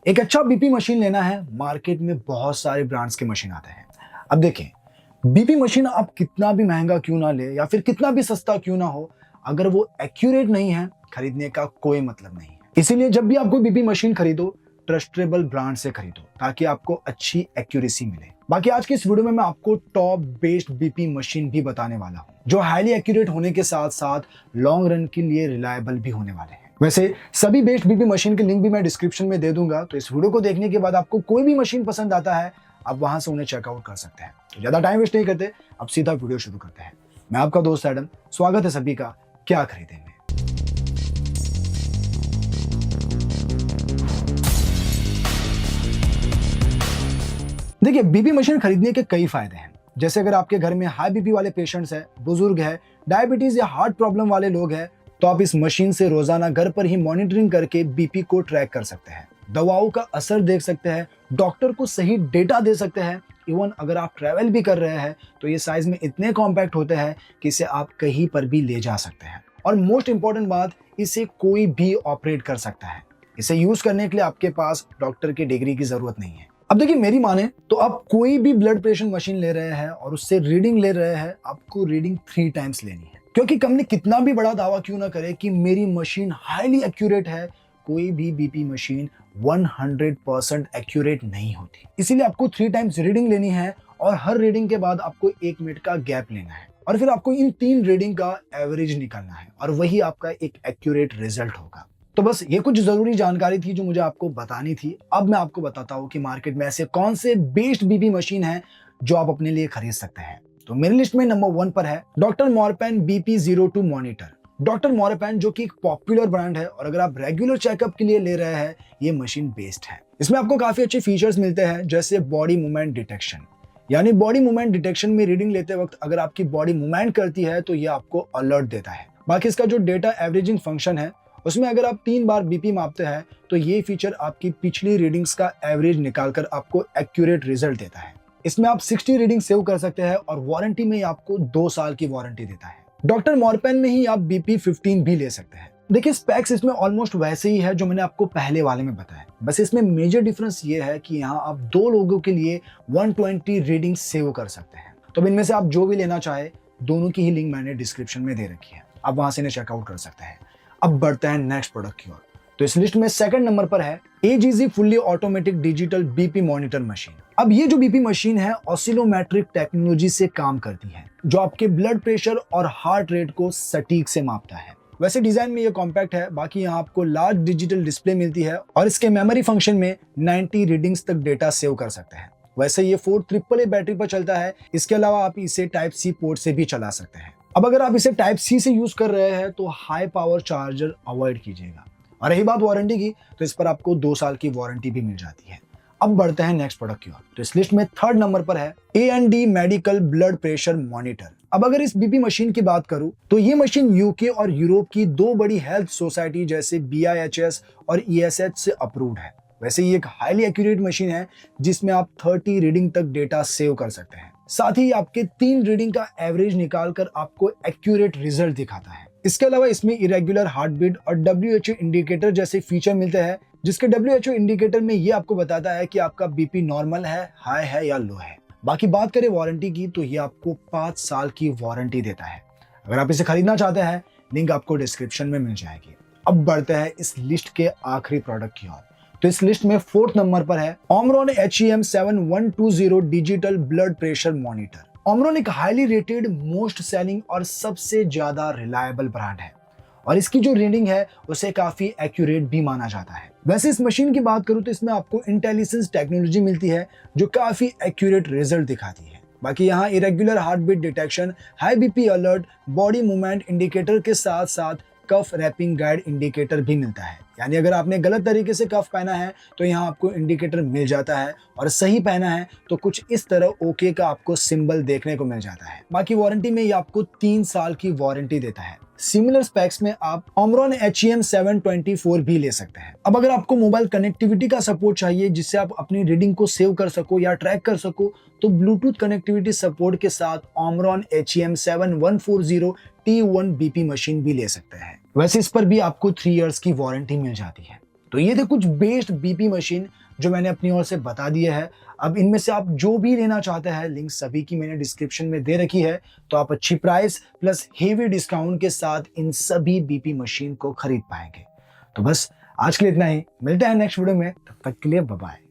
एक अच्छा BP machine लेना है, मार्केट में बहुत सारे ब्रांड्स के मशीन आते हैं। अब देखें, बीपी मशीन आप कितना भी महंगा क्यों ना ले या फिर कितना भी सस्ता क्यों ना हो, अगर वो एक्यूरेट नहीं है, खरीदने का कोई मतलब नहीं है। इसीलिए जब भी आप कोई बीपी मशीन खरीदो, ट्रस्टेबल ब्रांड से खरीदो ताकि आपको अच्छी एक्यूरेसी मिले। बाकी आज की इस वीडियो में मैं आपको टॉप बेस्ड बीपी मशीन भी बताने वाला हूँ, जो हाईली एक्यूरेट होने के साथ साथ लॉन्ग रन के लिए रिलायबल भी होने वाले हैं। वैसे सभी बेस्ट बीपी मशीन के लिंक भी मैं डिस्क्रिप्शन में दे दूंगा, तो इस वीडियो को देखने के बाद आपको कोई भी मशीन पसंद आता है, आप वहां से उन्हें चेकआउट कर सकते हैं। तो ज्यादा टाइम वेस्ट नहीं करते, अब सीधा वीडियो शुरू करते हैं। मैं आपका दोस्त एडम, स्वागत है सभी का क्या खरीदें में। देखिए, बीपी मशीन खरीदने के कई फायदे हैं। जैसे अगर आपके घर में हाई बीपी वाले पेशेंट्स हैं, बुजुर्ग है, डायबिटीज या हार्ट प्रॉब्लम वाले लोग हैं, तो आप इस मशीन से रोजाना घर पर ही मॉनिटरिंग करके बीपी को ट्रैक कर सकते हैं, दवाओं का असर देख सकते हैं, डॉक्टर को सही डेटा दे सकते हैं। इवन अगर आप ट्रैवल भी कर रहे हैं तो ये साइज में इतने कॉम्पैक्ट होते हैं कि इसे आप कहीं पर भी ले जा सकते हैं। और मोस्ट इंपॉर्टेंट बात, इसे कोई भी ऑपरेट कर सकता है। इसे यूज करने के लिए आपके पास डॉक्टर की डिग्री की जरूरत नहीं है। अब देखिए, मेरी माने तो आप कोई भी ब्लड प्रेशर मशीन ले रहे हैं और उससे रीडिंग ले रहे हैं, आपको रीडिंग 3 टाइम्स लेनी है। क्योंकि कंपनी कितना भी बड़ा दावा क्यों ना करे कि मेरी मशीन हाईली एक्यूरेट है, कोई भी बीपी मशीन 100% एक्यूरेट नहीं होती। इसीलिए आपको 3 टाइम्स रीडिंग लेनी है और हर रीडिंग के बाद आपको 1 मिनट का गैप लेना है और फिर आपको इन 3 रीडिंग का एवरेज निकालना है और वही आपका एक एक्यूरेट रिजल्ट होगा। तो बस ये कुछ जरूरी जानकारी थी जो मुझे आपको बतानी थी। अब मैं आपको बताता हूँ कि मार्केट में ऐसे कौन से बेस्ट बीपी मशीन है जो आप अपने लिए खरीद सकते हैं। तो मेरी लिस्ट में नंबर 1 पर है डॉक्टर मॉरपेन BP02 मॉनिटर। डॉक्टर मॉरपेन जो कि एक पॉपुलर ब्रांड है और अगर आप रेगुलर चेकअप के लिए ले रहे हैं, ये मशीन बेस्ट है। इसमें आपको काफी अच्छे फीचर्स मिलते हैं, जैसे बॉडी मूवमेंट डिटेक्शन, यानी बॉडी मूवमेंट डिटेक्शन में रीडिंग लेते वक्त अगर आपकी बॉडी मूवमेंट करती है तो ये आपको अलर्ट देता है। बाकी इसका जो डेटा एवरेजिंग फंक्शन है, उसमें अगर आप 3 बार बीपी मापते हैं तो ये फीचर आपकी पिछली रीडिंग्स का एवरेज निकालकर आपको एक्यूरेट रिजल्ट देता है। इसमें आप 60 रीडिंग सेव कर सकते हैं और वारंटी में आपको 2 साल की वारंटी देता है। डॉक्टर मॉरपेन में ही आप BP15 भी ले सकते हैं। देखिए, स्पेक्स इसमें ऑलमोस्ट वैसे ही है जो मैंने आपको पहले वाले में बताया, बस इसमें मेजर डिफरेंस ये है कि यहाँ आप 2 लोगों के लिए 120 रीडिंग सेव कर सकते हैं। तो इनमें से आप जो भी लेना चाहे, दोनों की ही लिंक मैंने डिस्क्रिप्शन में दे रखी है, आप वहां से इन्हें चेकआउट कर सकते हैं। अब बढ़ते हैं नेक्स्ट प्रोडक्ट की ओर। तो इस लिस्ट में 2nd नंबर पर है AGZ fully automatic digital BP monitor machine. अब ये जो बीपी मशीन है, ऑसिलोमेट्रिक टेक्नोलॉजी से काम करती है, जो आपके ब्लड प्रेशर और हार्ट रेट को सटीक से मापता है। वैसे डिजाइन में ये कॉम्पैक्ट है, बाकी यहाँ आपको लार्ज डिजिटल डिस्प्ले मिलती है और इसके मेमोरी फंक्शन में 90 रीडिंग्स तक डेटा सेव कर सकते हैं। वैसे ये 4 AAA बैटरी पर चलता है। इसके अलावा आप इसे टाइप C पोर्ट से भी चला सकते हैं। अब अगर आप इसे टाइप C से यूज कर रहे हैं तो हाई पावर चार्जर अवॉइड कीजिएगा। और रही बात वारंटी की, तो इस पर आपको 2 साल की वारंटी भी मिल जाती है। अब बढ़ते हैं नेक्स्ट प्रोडक्ट की ओर। तो इस लिस्ट में 3rd नंबर पर है A&D medical blood pressure monitor. अब अगर इस बीपी मशीन की बात करूं तो ये मशीन यूके और यूरोप की 2 बड़ी हेल्थ सोसाइटी जैसे BIHS और ESH से अप्रूव्ड है। वैसे ये एक हाईली एक्यूरेट मशीन है जिसमें आप 30 रीडिंग तक डेटा सेव कर सकते हैं। साथ ही आपके 3 रीडिंग का एवरेज निकालकर आपको एक्यूरेट रिजल्ट दिखाता है। इसके अलावा इसमें इरेगुलर हार्ट बीट और WHO इंडिकेटर जैसे फीचर मिलते हैं, जिसके WHO इंडिकेटर में ये आपको बताता है कि आपका बीपी नॉर्मल है, हाई है या लो है। बाकी बात करें वारंटी की, तो ये आपको 5 साल की वारंटी देता है। अगर आप इसे खरीदना चाहते हैं, लिंक आपको डिस्क्रिप्शन में मिल जाएगी। अब बढ़ते हैं इस लिस्ट के आखिरी प्रोडक्ट की ओर। तो इस लिस्ट में 4th नंबर पर है Omron HEM7120 digital blood pressure monitor. Omron एक हाईली रेटेड, मोस्ट सेलिंग और सबसे ज्यादा रिलायबल ब्रांड है और इसकी जो रीडिंग है उसे काफी एक्यूरेट भी माना जाता है। वैसे इस मशीन की बात करूं तो इसमें आपको इंटेलिजेंस टेक्नोलॉजी मिलती है जो काफी एक्यूरेट रिजल्ट दिखाती है। बाकी यहाँ irregular heart beat detection, high BP alert, body movement indicator के साथ साथ कफ रैपिंग गाइड इंडिकेटर भी मिलता है। यानी अगर आपने गलत तरीके से कफ पहना है तो यहाँ आपको इंडिकेटर मिल जाता है और सही पहना है तो कुछ इस तरह ओके का आपको सिंबल देखने को मिल जाता है। बाकी वारंटी में ये आपको 3 साल की वारंटी देता है। सिमिलर स्पेक्स में आप Omron HEM724 भी ले सकते हैं। अब अगर आपको मोबाइल कनेक्टिविटी का सपोर्ट चाहिए जिससे आप अपनी रीडिंग को सेव कर सको या ट्रैक कर सको, तो ब्लूटूथ कनेक्टिविटी सपोर्ट के साथ Omron HEM7140 T1 BP machine भी ले सकते हैं। वैसे इस पर भी आपको 3 इयर्स की वारंटी मिल जाती है। तो ये थे कुछ बेस्ड बीपी मशीन जो मैंने अपनी ओर से बता दिए हैं। अब इनमें से आप जो भी लेना चाहते हैं, लिंक सभी की मैंने डिस्क्रिप्शन में दे रखी है, तो आप अच्छी प्राइस प्लस हेवी डिस्काउंट के साथ इन सभी बीपी मशीन को खरीद पाएंगे। तो बस आज के लिए इतना ही, मिलते हैं नेक्स्ट वीडियो में, तब तक के लिए बाय बाय।